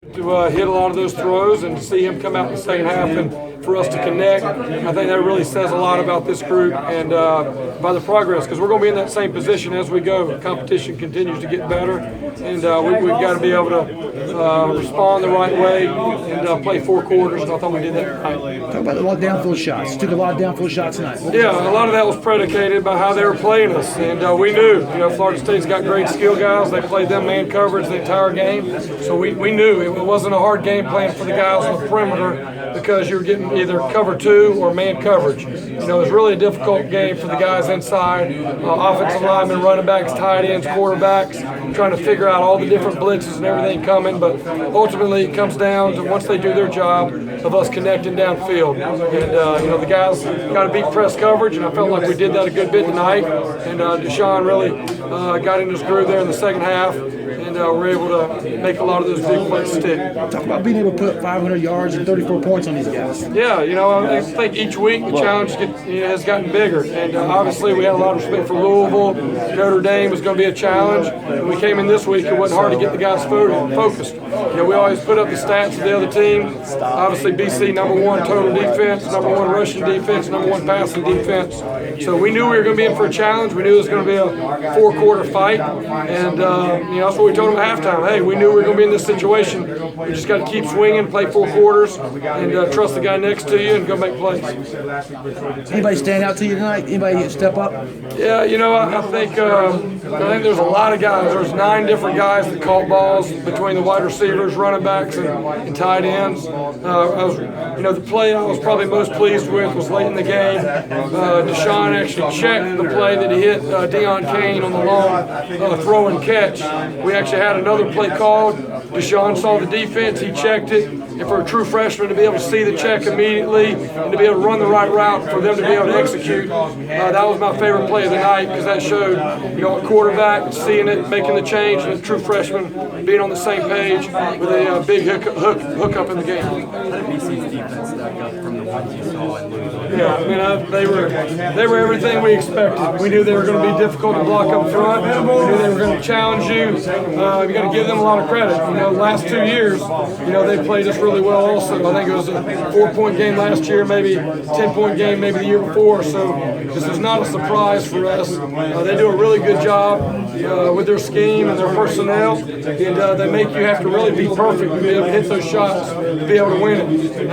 To hit a lot of those throws and to see him come out in the second half and for us to connect, I think that really says a lot about this group and by the progress, because we're going to be in that same position as we go. Competition continues to get better, and we've got to be able to respond the right way and play 4 quarters, and I thought we did that right. Talk about a lot of downfield shots. Took a lot of downfield shots tonight. Yeah, a lot of that was predicated by how they were playing us, and we knew, Florida State's got great skill guys. They played them man coverage the entire game, so we knew it wasn't a hard game plan for the guys on the perimeter because you were getting either cover 2 or man coverage. It was really a difficult game for the guys inside, offensive linemen, running backs, tight ends, quarterbacks, trying to figure out all the different blitzes and everything coming, but ultimately it comes down to once they do their job of us connecting downfield. And the guys got to beat press coverage, and I felt like we did that a good bit tonight, and Deshaun really got in his groove there in the second half, and we're able to make a lot of those big plays stick. Talk about being able to put 500 yards and 34 points on these guys. Yeah, I think each week the challenge has gotten bigger, and obviously we had a lot of respect for Louisville. Notre Dame was going to be a challenge, and we came in this week. It wasn't hard to get the guys focused. We always put up the stats of the other team. Obviously BC #1 total defense, #1 rushing defense, #1 passing defense. So we knew we were going to be in for a challenge. We knew it was going to be a 4-quarter fight, and that's what we told them at halftime. Hey, we knew we were going to be in this situation. We just got to keep swinging, play 4 quarters, and trust the guy next to you and go make plays. Anybody stand out to you tonight? Anybody step up? Yeah, I think there's a lot of guys. There's 9 different guys that caught balls between the wide receivers, running backs, and tight ends. The play I was probably most pleased with was late in the game. Deshaun actually checked the play that he hit Deion Kane on the long throw and catch. We actually had another play called. Deshaun saw the defense, he checked it, and for a true freshman to be able to see the check immediately and to be able to run the right route for them to be able to execute, that was my favorite play of the night, because that showed a quarterback seeing it, making the change, and a true freshman being on the same page with a big hook up in the game. How did BC's defense stack up from the ones you saw in Louisville? Yeah, they were everything we expected. We knew they were going to be difficult to block up front. We knew they were going to challenge you. You got to give them a lot of credit. The last 2 years, they played us really well also. I think it was a 4-point game last year, maybe 10-point game maybe the year before. So this is not a surprise for us. They do a really good job with their scheme and their personnel, and they make you have to really be perfect to be able to hit those shots to be able to win it. And